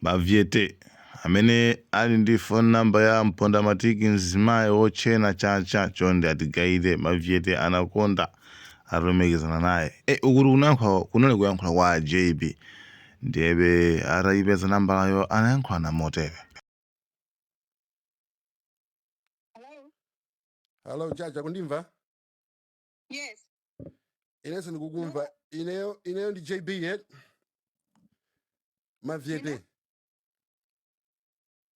Mavyete amene ali ndi phone number ya mpondamatiki mzimayi wochena chacha chonde atigaire Mavyete anakonda atumikizana naye. Ukuli kunayankhula kunali kuyankhula kwa JB ndiyebe atayipeza nambalayo anayankhula na motere. Hello, Chacha, kundimva? Yes. Inenso ndikukumva. Ineyo ndi JB yet? Mavyete.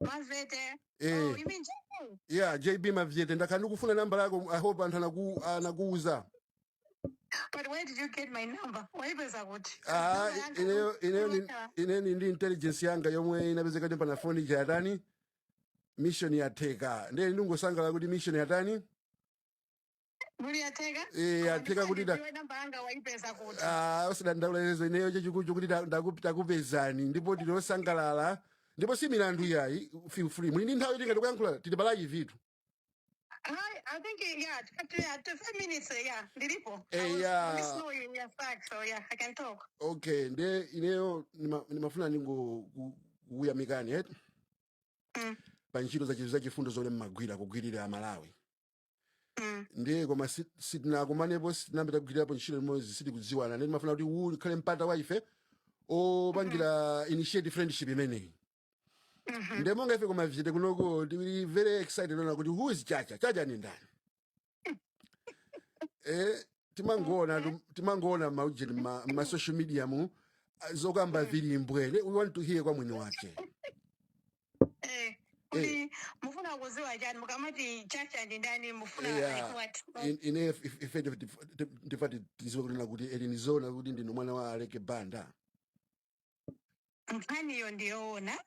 Mavyete. Oh, you mean JB? Yeah, JB Mavyete. Ndakhala ndikufuna namba lako. I hope anthu anakuuza. But where did you get my number? Wayipeza kuti? Ineyo ndi intelligence yanga yomwe inapezeka ndi pana phone ija yatani? Mission yateka. Ndiye ndingosangala kuti mission yatani? Muri yateka? Yateka kuti da. Namba anga wayipeza kuti? Usadandaula ineyo chachikulu kuti ndakupezani ndipo ndinosangalala. Ndipo si milandu yayi feel free. Muli ndi nthawi tingati kuyankhula titibalayi vitu. I think, yeah, 5 minutes, yeah, ndilipo. Yeah. So, yeah, I can talk. Okay, nde ineyo nimafuna kuyamikani, eh? Pa ntchito za chifundo zone mmagwira kugwirira Amalawi. Ndiye koma sitinakumanepo sitinambita kugwirirapo ntchito limodzi sitikudziwana. Ndi nimafuna kuti ukhale mpata wa ife opangira initiate friendship imeneyi. Nde monga ife koma Mavyete kunoko we very excited ona kuti who is Chacha? Chacha ni ndani? Timangona maujeni ma social media mu zokamba vili mbwele. We want to hear kwa mwini wake. Mufuna kuziwa jani mukamati Chacha ni ndani mufuna like what? Ine ife ndifati tiziwe kuti kuti elinizona kuti ndino mwana wa Aleke Banda. Mfaniyo ndiona.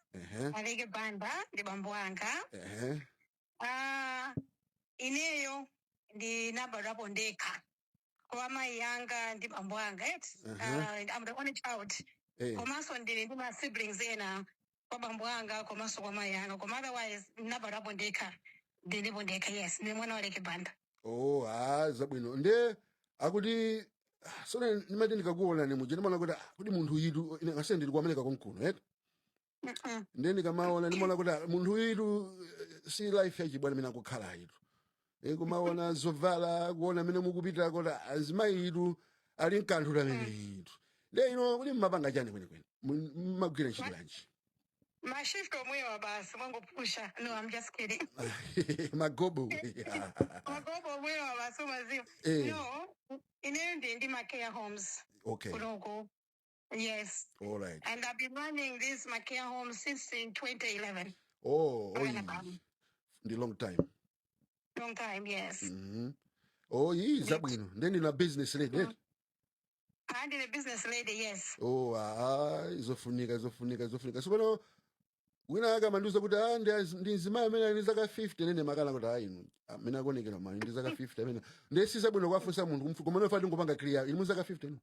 Aleke Banda ndi bambo wanga. Ineyo ndi nabadwapo ndekha. Kwa mai yanga ndi bambo wanga, I'm the only child. Komanso ndi ma siblings ena kwa bambo wanga komanso kwa mai yanga. Koma otherwise nabadwapo ndekha. Ndilipo ndekha, yes. Ndi mwana wa Aleke Banda. Zabwino. Nde akuti sona nimati ndikakuona nemuje ndimona kuti munthu yitu ngase ndili kuAmerika konkuno, Nde ndikamaona ndimona kuti munthu yitu si life yachibwana mina kukhala yitu. Kumaona zovala kuona mene mukupita kuti azimayi yitu ali mkanthu lamene yitu. Nde ino kuti mmapanga chani kwenikweni mmagwira ntchito yanji. Mashift omwewa basi mwangopusha. No, I'm just kidding. Magobo. Magobo omwewa basi umaziwa. No, ineyo ndi ma care homes. Okay. Kunogo. Yes. All right. And I've been running this my care home since in 2011. The long time. Long time, yes. Zabwino. Then in a business lady. I'm a business lady, yes. Izofunika. So wina aga manduza kuti ndi nzima amene ndi zaka 50 nene makala kuti ino amene akonekera mali ndi zaka 50 amene ndesi sabwino kwafunsa munthu koma nofati ngopanga clear ili mu zaka 50 no.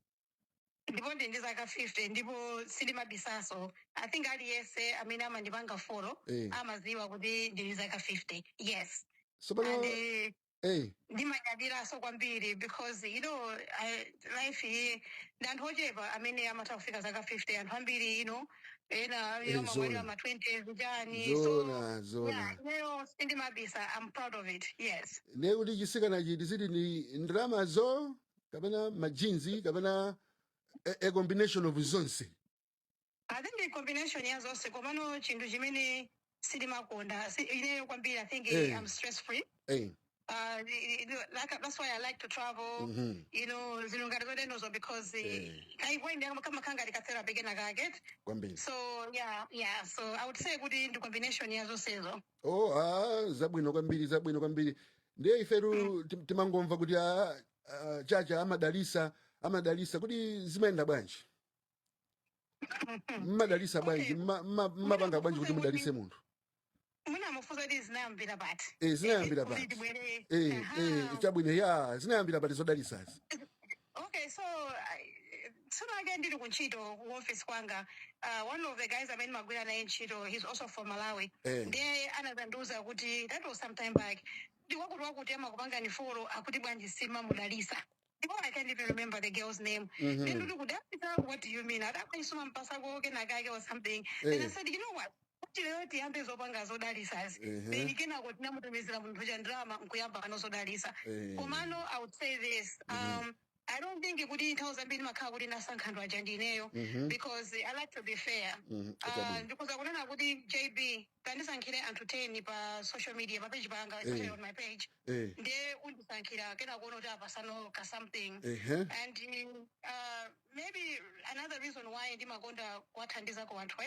Ndipo ndi zaka 50 ndipo silimabisaso. I think aliyese amene amandipanga folo amaziwa kuti ndi zaka 50. Yes. So ndimanyadiraso kwambiri because life here ndanthochepa amene amatha kufika zaka 50 anthu ambiri mamwali ama 20 vijani zona sindimabisa. I'm proud of it. Yes. Ne kuti chisikana chiti ziti ni ndrama zo kapena majinzi kapena a combination of zonse. I think the combination ya zonse komano chinthu chimene sindimakonda ineyo kwambiri. I think I'm stress free. That's why I like to travel. Because I went there therapy again. So yeah. So I would say good into combination yazo sezo. Zabwino kwambiri. Ndiye iferu timangomva kuti Chacha amadalisa kuti zimaenda bwanji. Madalisa bwanji, mapanga bwanji kuti mudalise munthu. Muna mufuza zinayambira bati. Zinayambira bati. Chabwino zinayambira bati zodalisazi. Okay, so soon again ndiri kuntchito ku office kwanga. One of the guys amene magwira naye ntchito, he's also from Malawi. Ndiye anazanduza kuti that was some time back. Ndiwakuti amakupanga ni folo akuti bwanji sima mudalisa. I can't even remember the girl's name. Then what do you mean? I don't know or something. Then I said, chileo tiyambe zopanga zodalisazi then kenako tinamutumizira munthu cha drama nkuyamba anozodalisa komano I would say this I don't think kuti nthawi zambiri makhala kuti nasankhandwa aja ndineyo because I like to be fair ndikuza kunena kuti JB tandisankhire anthu 10 pa social media pa page panga especially on my page ndiye undisankhira kena kuona kuti apasanoka something and maybe another reason why ndimakonda kuwathandiza ku anthu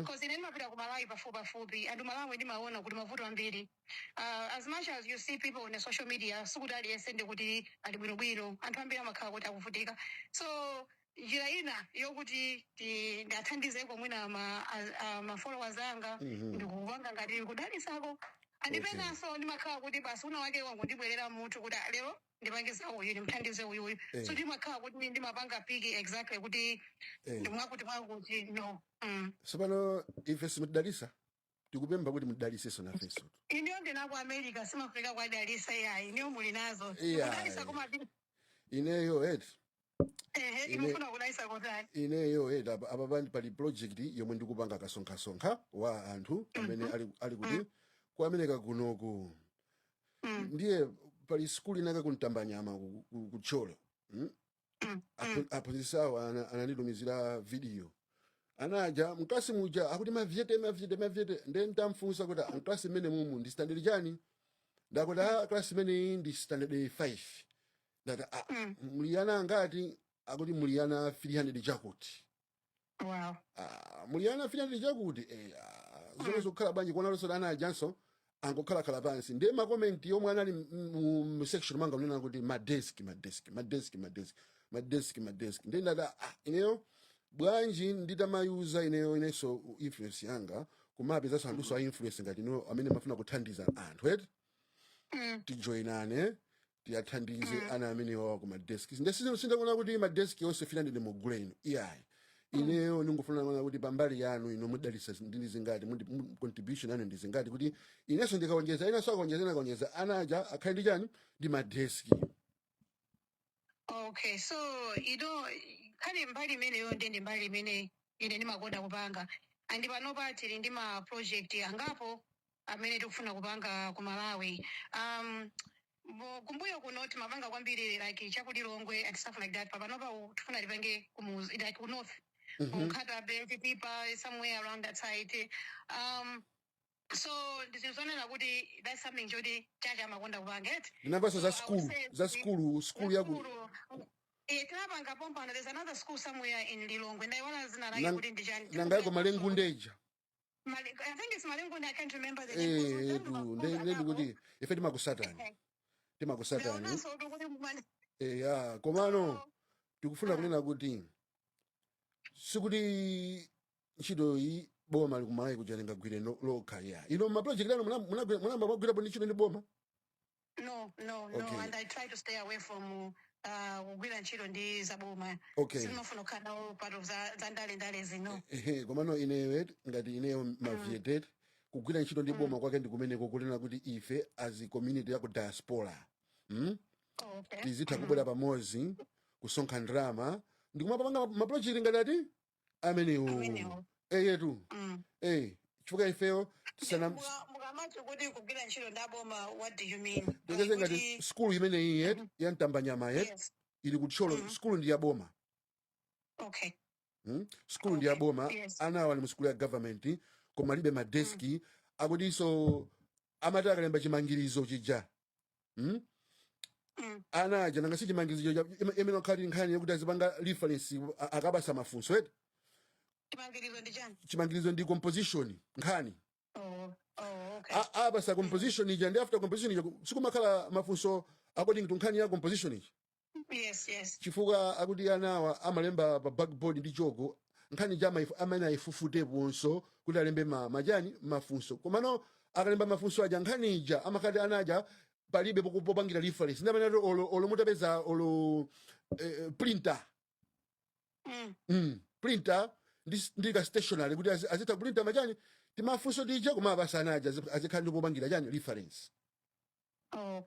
because ine ndimapita ku Malawi pafupi and Malawi ndimaona kuti mavuto ambiri as much as you see people on the social media sikuti aliyense ndikuti ali bwinobwino anthu ambiri amakhala kuti akuvutika so njira ina yokuti ndathandizeko mwina ma followers anga ndikupanga ngati kudalisako andipenanso ndimakhala kuti basi una wake wangu ndibwerera munthu kuti lero ndipangisa uyu ndimthandize uyuyu so ndimakhala kuti ndimapanga piki exactly kuti ndimwakuti mwakuti no Sapano ife simudalisa tikupemba kuti mudaliseso nafeso iniyo ndinaku America simafika kwa dalisa yayi iniyo muli nazo kudalisa kumapita ineyo imufuna kudalisa kotani ineyo apa pali project yomwe ndikupanga kasonkhasonkha wa anthu amene ali kuti ku America kunoku ndiye pali skuli inaka kuntambanyama kucholo aphunzisawo ananditumizira video anaja mklasi muja akuti mavyete nde ntamfunsa kuti mklasi mene mumu ndi standard chani ndakuti klasi mene ndi standard 5 ndata muliyana ngati akuti muliyana 300 chakuti wow muliyana 300 chakuti zomwe zokhala banji kuona lonso ana ajanso angokhala pansi ndi ma comment yomwe anali mu section manga unena kuti madesk ndi ndata ineyo bwanji nditamayuza ineso influence yanga kumapeza sanduso a influence ngati no amene mafuna kuthandiza anthu tijoinane tiyathandize ana amene wawa ku madesk sindakuona kuti madesk yonse fina ndi muguleno iyayi ineyo ndingofuna kuona kuti pambali yanu ino mudalisa ndi zingati contribution yanu ndi zingati kuti ineso ndikaonjeza inaso akaonjeza anaja akhali ndi chani ndi madesk. Okay, so kali mbali imene yonde ndi mbali imene ine ndimakonda kupanga andi panopa tili ndi ma project angapo amene tikufuna kupanga ku Malawi kumbuyo kuno timapanga kwambiri like chakulilongwe and stuff like that panopa tifuna tipange kumuzi like ku north Khatabe Tipa somewhere around that side so ndizonena kuti that's something jodi chacha amakonda kupanga ndinapasa za school yaku tinapanga pompano there's another school somewhere in Lilongwe ndaiwana zina lake kuti ndichani nangayiko Malengu ndeja I think it's Malengu I can't remember the name ndendi kuti ife timakusatani komano tikufuna kunena kuti sikuti ntchito iyi boma likumalayi kuti alingagwire lokha ino ma project anu munamba mwagwirapo ndi ntchito ndi boma no and I try to stay away from kugwira ntchito ndi zaboma sinofuna kukhala part of za ndale zino komano inewe ngati ineyo mavieted kugwira ntchito ndi boma kwake ndikumeneko kunena kuti ife as community yaku diaspora tizitha kubwera pamodzi kusonkha ndalama ndikumapanga maproject ngati amenewo yetu chifukwa ifeyo mukamati kuti kugwira ntchito ndi boma what do you mean ndikeze ngati skulu imeneyi ya Ntambanyama ili kutcholo skulu ndi ya boma skulu ndi ya boma ana wali mu skulu ya government koma libe madeski akutinso amati akalemba chimangirizo chija ana aja nanga si chimangirizo imene okhali nkhani yakuti azipanga reference akabasa mafunso chimangirizo ndi composition nkhani abasa composition ija ndi after composition ija sikumakhala mafunso according to nkhani ya composition ija chifukwa akuti anawa amalemba pa backboard ndi choko nkhani jama amene ayifufuteponso kuti alembe majani mafunso komano akalemba mafunso aja nkhani ija amakati anaja palibe popangira reference ndamene olo mutapeza olo printer printer ndika stationary kuti azitha printer majani timafunso tija koma abasa anaja azikhala ndi popangira jani reference. So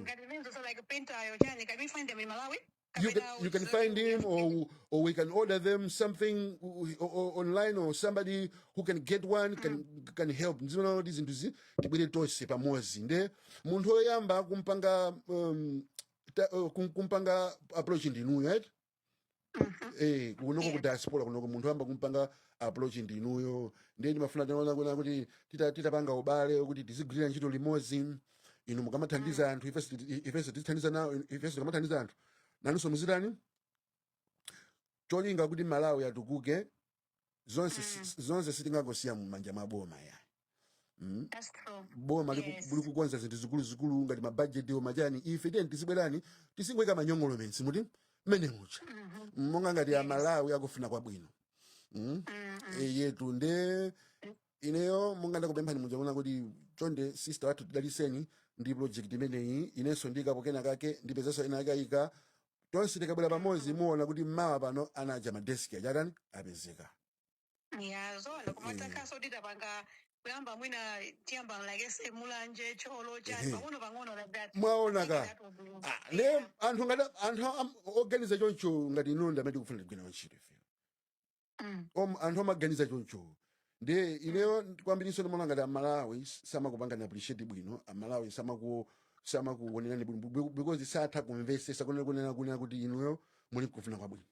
ngati means so like printer yo jani can we find them in Malawi? you can find him, or we can order them something online, or somebody who can get one can help. Ndizona kuti zinthu zi tibwere tonse pamodzi. Nde munthu oyamba kumpanga approach ndinuyo, right? Kunoko ku diaspora kunoko munthu amba kumpanga approach ndinuyo. Ndiye ndimafuna tinaona kuti titapanga ubale kuti tizigwirira ntchito limodzi. Inu mukamathandiza anthu, ifenso tithandiza nawo, ifenso tikamathandiza anthu nanunso muzitani cholinga kuti Malawi atukuke. Zonse sitingangosiya mumanja mwa boma ya boma lili kukonza zinthu zikuluzikulu ngati mabajeti omachani. Ife tiyeni tizibwerani tisingweka manyongolomensi muti mmene mucha monga ngati ya Malawi akufuna kwabwino yetu. Nde ineyo monga ndakupemphani muja kuona kuti chonde sister wathu tidaliseni ndi project imeneyi. Inenso ndikapokena kake ndipezanso ina akayika tonse tikabwera pamodzi muona kuti mmawa pano anaja madeski achadani apezeka. Zona kumatakaso tidapanga kuyamba mwina tiyamba like mulanje cholo chani pang'ono like that. Mwaona ka ne anthu organize choncho ngati inonda amati kufuna kugwina ntchito ife anthu amaganiza choncho. Nde ineyo kwambiriso ndimona ngati Amalawi samakupanga na appreciate bwino. Amalawi samakuonerani bwino because satha kumvesesa kunena kuti inuyo muli kufuna kwabwino.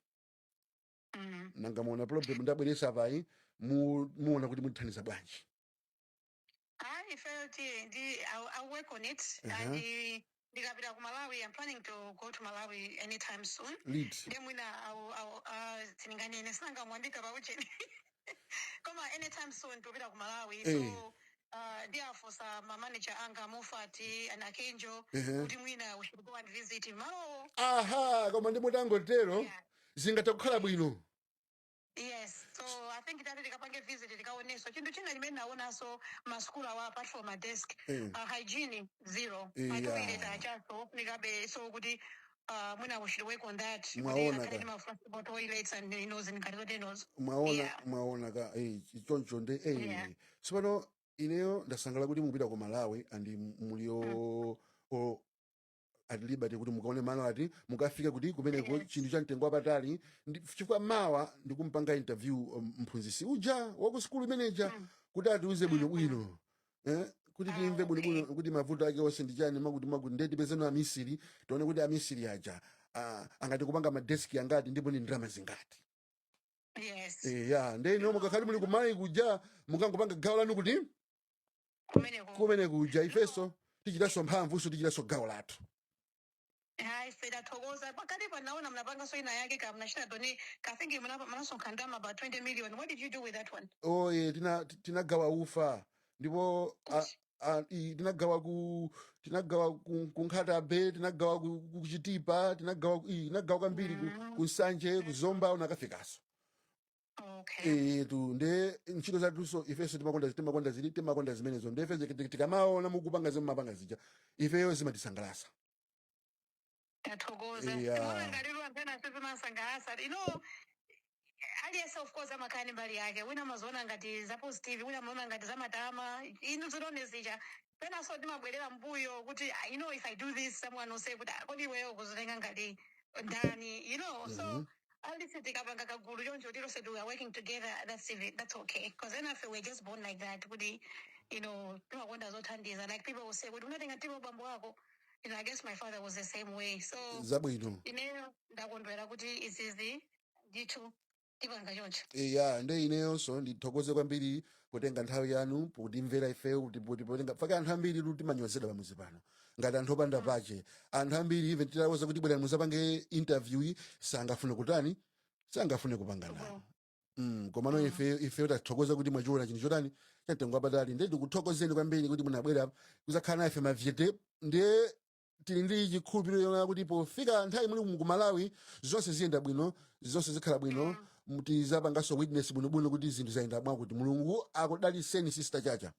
Nanga muona problem ndabweresa pai muona kuti muthandiza bwanji. I felt I'll work on it. And ndikapita ku Malawi, I'm planning to go to Malawi anytime soon. Then I'll tiningane nesanga mwandika paucheni. Koma anytime soon tupita ku Malawi. So therefore my manager anga Mufati and Akenjo kuti mwina we should go and visit him. Koma ndimutangotero zingatakhala bwino. Yes, so I think that I visit it. So chindu china limene naona so maskula wa apart from my desk hygiene zero. I do it so nikabe so kuti mwina we should work on that. Mwaona ka toilets and nose and nose. Mwaona ka choncho nde sipano ineyo ndasangala kuti mupita ku Malawi andi mulio at liberty kuti mukaone malo ati mukafika kuti kumeneko chinthu cha mtengo wapatali. Chifukwa mawa ndikumpanga interview mphunzitsi uja wa ku school manager kuti atiuze bwinobwino kuti timve bwinobwino kuti mavuto ake onse ndi chani makuti nde tipezeno amisiri tione kuti amisiri aja angati kupanga madeski angati ndipo ni ndalama zingati. Nde ino mukakhali muli kumalawi kuja mukangopanga gawo lanu kuti kumene kuja ifeso tichitaso mphamvuso tichitaso gawo lathu. Togoza pakati panaona mnapanga so ina yake kama mnashina doni kathingi mnaso kandama about 20 million. What did you do with that one? Tinagawa ufa ndipo tinagawa kunkhata be, tinagawa kuchitipa, tinagawa kwambiri kunsanje kuzomba unakafikaso. Nde ntchito zathuso ifeso timakonda zimenezo nde ifeso tikamaona mukupanga zimapanga zija ifeyo zimatisangalasa. Alias of course amakani mbali yake wina mazona ngati za positive wina maona ngati za matama inu zidonezija pena so timabwerera mbuyo kuti if I do this someone will say but kodi wewe ukuzotenga ngati ndani so alisi tikapanga kagulu choncho tiro said we are working together. That's okay because then I feel we're just born like that kuti timakonda zothandiza like people will say kuti unatenga tipo bambo wako. I guess my father was the same way. So zabwino ndakondwera kuti isizi ndithu tipanga choncho. Nde ineyo so ndithokoze kwambiri kutenga nthawi yanu kutimvera ife kuti faka anthu ambiri kuti manyozedwa pamuzi pano ngati anthu opanda pache. Anthu ambiri even titawoza kuti bwera muzapange interview sangafune kutani sangafune kupanga nawo. Komano ife tathokoza kuti mwachiona chinthu chotani chamtengo wapatali. Nde ndikuthokozeni kwambiri kuti munabwera kuzakhala nafe mavyete. Nde tili ndi chikhulupiriro kuti pofika nthawi muli ku Malawi zonse ziyenda bwino, zonse zikhala bwino, mutizapanganso witness bwinobwino kuti zinthu zayenda bwino kuti Mulungu akudaliseni sister Chacha.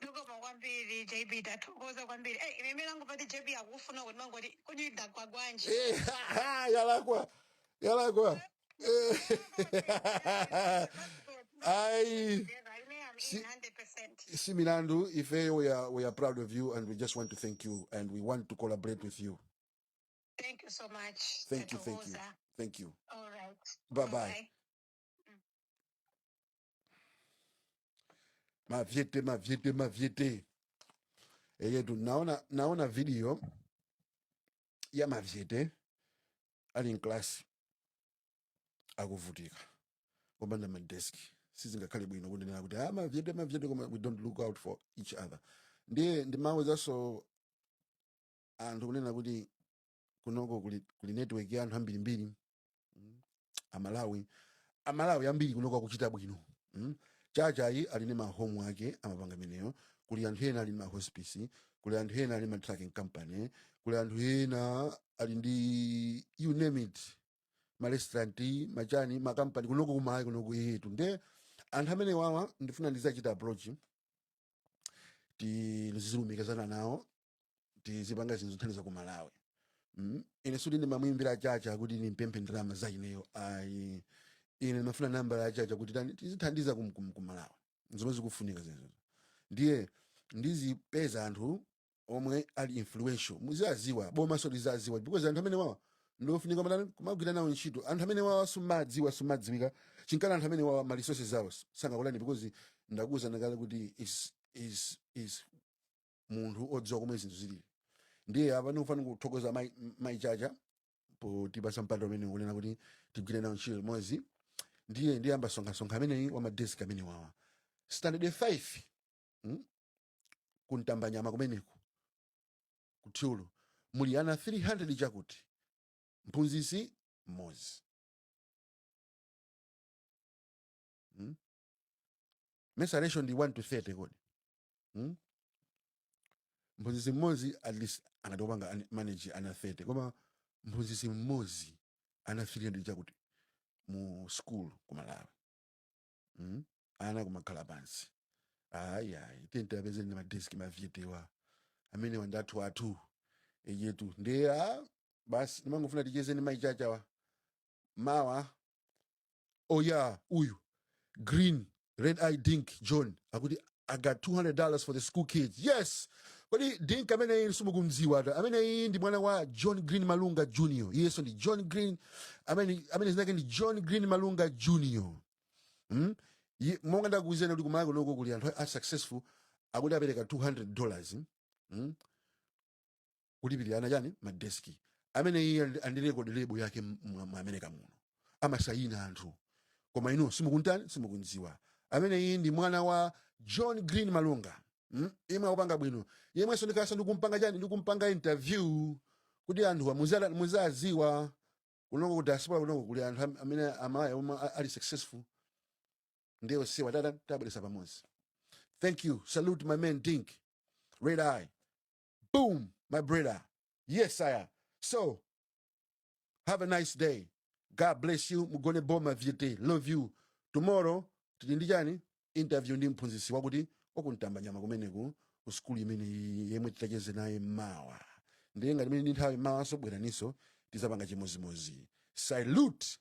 Ndikoma kwambiri JB tathokoza kwambiri. Imene nangu pati JB akufuna kuti mangoti kunyida kwa gwanje. Yalakwa. Similandu, Ife, we are proud of you and we just want to thank you and we want to collaborate with you. Thank you. so much. Thank you. Thank you. All right. Bye. Bye. Mavyete. Yetu naona video ya Mavyete ali in class akuvutika kopanda madesk sizingakhale bwino kunena kuti Mavyete koma we don't look out for each other. Ndiye ndimawezanso anthu kunena kuti kunoko kuli network ya anthu ambirimbiri amalawi ambiri kunoko akuchita bwino. Chachayi ali ndi ma home ake amapanga meneyo, kuli anthu ena ali ndi ma hospice, kuli anthu ena ali ndi ma trucking company, kuli anthu ena ali ndi you name it, ma restaurant, machani, ma company kunoko kumayi kunoko yetu. Nde anthu amene wawa ndifuna ndizachita approach tizilumikizana nawo tizipanga zinthu zothandiza ku Malawi. Ine suti ndimamuimbira Chacha kuti nimpemphe ndalama za ineyo ayi. Ine mafuna namba ya Chacha kuti tizithandiza ku Malawi zomwe zikufunika zizo. Ndiye ndizipeza anthu omwe ali influential muziaziwa bomaso lizaziwa because anthu amene wawa ndofunika matani kumagwira nawo ntchito. Anthu amene wawa sumadziwika chinkana anthu amene wawa ma resources zawo sangakulani because ndakuza nakale kuti is munthu odziwa komwe zinthu zilili. Ndiye apa ndikufanira kuthokoza mai Chacha potipasa mpando amene kunena kuti tigwire nawo ntchito limodzi. Ndiye amba songa amene wa madesk amene wawa standard 5 kuntambanyama kumeneko kuthyolo muli ana 300 chakuti mphunzitsi mmodzi. Mesaration ndi 1 to 30 kodi. Mphunzitsi mmodzi at least angatopanga manage ana 30 koma mphunzitsi mmodzi ana 300 chakuti mu school ku Malawi. Ana kumakhala pansi ayi tente apeze ndi madesk Mavyetewa amene wandathu athu eyetu. Ndiye basi ndimangofuna ticheze ni mai Chacha mawa oya uyu green red eye Dink John akuti I got $200 for the school kids. Yes. Kodi Dink amene simukumdziwa amene ndi mwana wa John Green Malunga Jr. Yeso ndi John Green amene zinake ndi John Green Malunga Jr. Monga ndakuwuzeni kuti kumalawi kunoko kuli anthu a successful akuti apereka $200 kulipirana chani madeski amene iye andirekodi lebo yake mu America muno amasayina anthu koma inu simukundziwa amene iye ndi mwana wa John Green Malunga. Imwe akupanga bwino yemwenso ndikasa ndikumpanga chani ndikumpanga interview kuti anthu muzaziwa kunoko kuti asipa kunoko kuli anthu amene amaya ali successful. Ndiyo siwa tabelesa pamodzi. Thank you. Salute my man Dink. Red eye. Boom, my brother. Yes, sire. So, have a nice day. God bless you. Mugone bo Mavyete. Love you. Tomorrow, tindijani interview ndi mphunzitsi wakuti okuntambanyama kumeneku ku school imene yemwe titacheze naye mawa. Ndiye ngati mene nthawi mawa so bweraniso tizapanga chimozimozi. Salute.